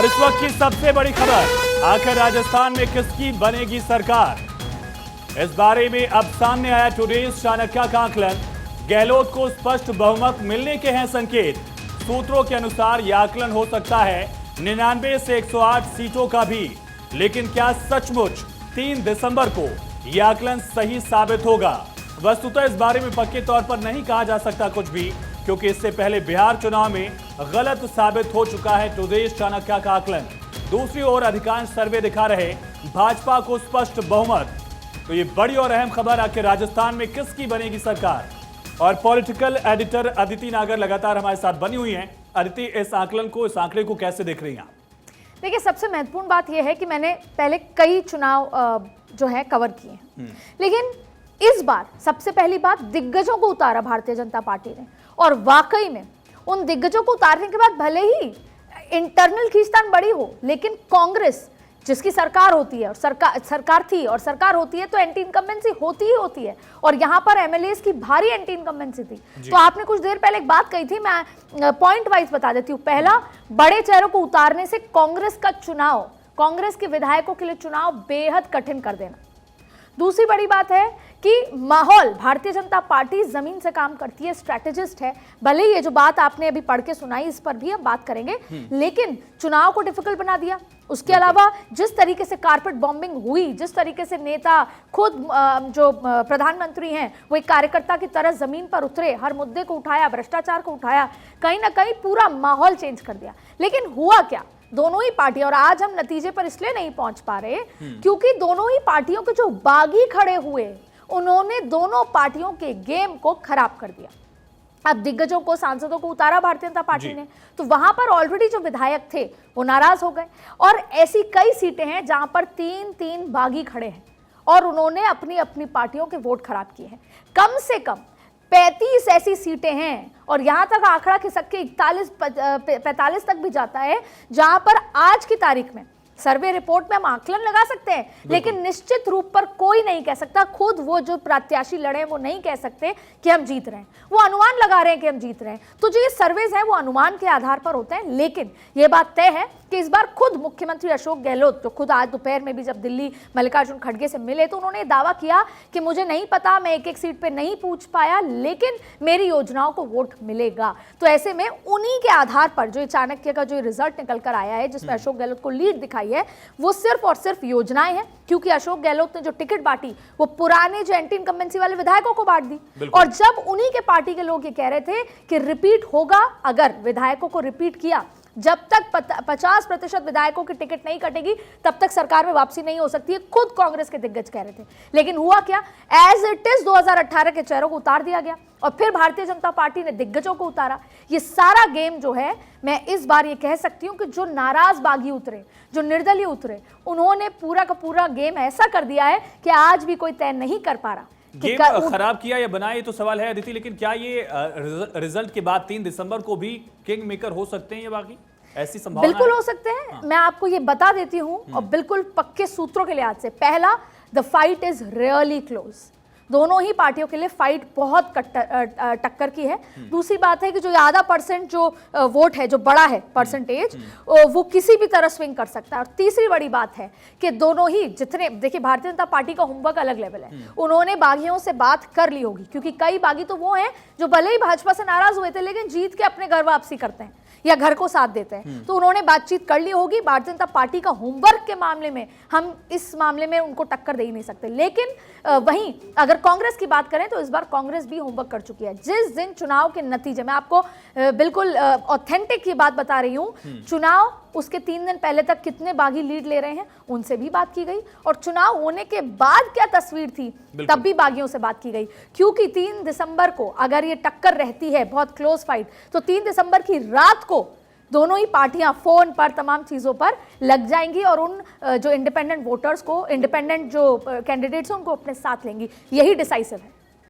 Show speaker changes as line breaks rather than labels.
और इस वक्त की सबसे बड़ी खबर, आखिर राजस्थान में किसकी बनेगी सरकार। इस बारे में अब सामने आया टुडेज चाणक्य का आकलन। गहलोत को स्पष्ट बहुमत मिलने के हैं संकेत। सूत्रों के अनुसार यह आकलन हो सकता है 99 से 108 सीटों का भी। लेकिन क्या सचमुच 3 दिसंबर को यह आकलन सही साबित होगा? वस्तुतः इस बारे में पक्के तौर पर नहीं कहा जा सकता कुछ भी, क्योंकि इससे पहले बिहार चुनाव में गलत साबित हो चुका है टुडेज चाणक्य का आकलन। दूसरी ओर अधिकांश सर्वे दिखा रहे भाजपा को स्पष्ट बहुमत। तो ये बड़ी और अहम खबर, आखिर राजस्थान में किसकी बनेगी सरकार। और पॉलिटिकल एडिटर अदिति नागर लगातार हमारे साथ बनी हुई हैं। अदिति, इस आकलन को, इस आंकड़े को कैसे देख रही हैं आप?
देखिए, सबसे महत्वपूर्ण बात यह है कि मैंने पहले कई चुनाव जो है कवर किए हैं, लेकिन इस बार सबसे पहली बात, दिग्गजों को उतारा भारतीय जनता पार्टी ने। और वाकई में उन दिग्गजों को उतारने के बाद भले ही इंटरनल खींचतान बड़ी हो, लेकिन कांग्रेस जिसकी सरकार होती है और सरकार थी और सरकार होती है तो एंटी इनकम्बेंसी होती ही होती है। और यहाँ पर एमएलएस की भारी एंटी इनकम्बेंसी थी। तो आपने कुछ देर पहले एक बात कही थी, मैं पॉइंट वाइज बता देती हूँ। पहला, बड़े चेहरों को उतारने से कांग्रेस का चुनाव, कांग्रेस के विधायकों के लिए चुनाव बेहद कठिन कर देना। दूसरी बड़ी बात है कि माहौल, भारतीय जनता पार्टी जमीन से काम करती है, स्ट्रैटेजिस्ट है। भले ये जो बात आपने अभी पढ़ के सुनाई, इस पर भी हम बात करेंगे, लेकिन चुनाव को डिफिकल्ट बना दिया। उसके अलावा जिस तरीके से कारपेट बॉम्बिंग हुई, जिस तरीके से नेता खुद जो प्रधानमंत्री हैं वो एक कार्यकर्ता की तरह जमीन पर उतरे, हर मुद्दे को उठाया, भ्रष्टाचार को उठाया, कहीं ना कहीं पूरा माहौल चेंज कर दिया। लेकिन हुआ क्या, दोनों ही पार्टी, और आज हम नतीजे पर इसलिए नहीं पहुंच पा रहे क्योंकि दोनों ही पार्टियों के जो बागी खड़े हुए, उन्होंने दोनों पार्टियों के गेम को खराब कर दिया। अब दिग्गजों को, सांसदों को उतारा भारतीय जनता पार्टी ने, तो वहां पर ऑलरेडी जो विधायक थे वो नाराज हो गए। और ऐसी कई सीटें हैं जहां पर 3-3 बागी खड़े हैं और उन्होंने अपनी अपनी पार्टियों के वोट खराब किए हैं। कम से कम 35 ऐसी सीटें हैं, और यहां तक आंकड़ा खिसक के 45 तक भी जाता है, जहां पर आज की तारीख में सर्वे रिपोर्ट में हम आकलन लगा सकते हैं, लेकिन निश्चित रूप पर कोई नहीं कह सकता, खुद वो जो प्रत्याशी लड़े वो नहीं कह सकते कि हम जीत रहे हैं। वो अनुमान लगा रहे हैं कि हम जीत रहे हैं। तो जो ये सर्वेज हैं वो अनुमान के आधार पर होते हैं। लेकिन ये बात तय है कि इस बार खुद मुख्यमंत्री अशोक गहलोत, जो खुद आज दोपहर में भी जब दिल्ली मल्लिकार्जुन खड़गे से मिले, तो उन्होंने दावा किया कि मुझे नहीं पता, मैं एक एक सीट पे नहीं पूछ पाया, लेकिन मेरी योजनाओं को वोट मिलेगा। तो ऐसे में उन्हीं के आधार पर जो चाणक्य का जो रिजल्ट निकल कर आया है, जिसमें अशोक गहलोत को लीड दिखाई है, वो सिर्फ और सिर्फ योजनाएं हैं। क्योंकि अशोक गहलोत ने जो टिकट बांटी वो पुराने जो एंटी इनकम्बेंसी वाले विधायकों को बांट दी। और जब उन्हीं के पार्टी के लोग ये कह रहे थे कि रिपीट होगा, अगर विधायकों को रिपीट किया, जब तक 50% विधायकों की टिकट नहीं कटेगी तब तक सरकार में वापसी नहीं हो सकती है, खुद कांग्रेस के दिग्गज कह रहे थे। लेकिन हुआ क्या, एज इट इज 2018 के चेहरों को उतार दिया गया और फिर भारतीय जनता पार्टी ने दिग्गजों को उतारा। ये सारा गेम जो है, मैं इस बार ये कह सकती हूं कि जो नाराज बागी उतरे, जो निर्दलीय उतरे, उन्होंने पूरा का पूरा गेम ऐसा कर दिया है कि आज भी कोई तय नहीं कर पा रहा।
गेम खराब किया या बनाया, ये तो सवाल है अदिति। लेकिन क्या ये रिजल्ट के बाद 3 दिसंबर को भी किंग मेकर हो सकते हैं? ये बाकी ऐसी संभावना
बिल्कुल हो सकते हैं। मैं आपको ये बता देती हूं, और बिल्कुल पक्के सूत्रों के लिहाज से। पहला, the fight is really close. दोनों ही पार्टियों के लिए फाइट बहुत टक्कर की है। दूसरी बात है कि जो आधा % जो वोट है, जो बड़ा है परसेंटेज, वो किसी भी तरह स्विंग कर सकता है। और तीसरी बड़ी बात है कि दोनों ही, जितने, देखिए भारतीय जनता पार्टी का होमवर्क अलग लेवल है, उन्होंने बागियों से बात कर ली होगी, क्योंकि कई बागी तो वो हैं जो भले ही भाजपा से नाराज हुए थे लेकिन जीत के अपने घर वापसी करते हैं या घर को साथ देते हैं। तो उन्होंने बातचीत कर ली होगी। भारतीय जनता पार्टी का होमवर्क के मामले में हम इस मामले में उनको टक्कर दे ही नहीं सकते। लेकिन वहीं अगर कांग्रेस की बात करें तो इस बार कांग्रेस भी होमवर्क कर चुकी है। जिस दिन चुनाव के नतीजे, मैं आपको बिल्कुल ऑथेंटिक ये बात बता रही हूं, चुनाव उसके 3 दिन पहले तक कितने बागी लीड ले रहे हैं उनसे भी बात की गई, और चुनाव होने के बाद क्या तस्वीर थी तब भी बागियों से बात की गई। क्योंकि 3 दिसंबर को अगर ये टक्कर रहती है, बहुत क्लोज फाइट, तो 3 दिसंबर की रात को दोनों ही पार्टियां फोन पर, तमाम चीजों पर लग जाएंगी और उन जो इंडिपेंडेंट वोटर्स को, इंडिपेंडेंट जो कैंडिडेट्स हैं, उनको अपने साथ लेंगी। यही डिसाइसिव है।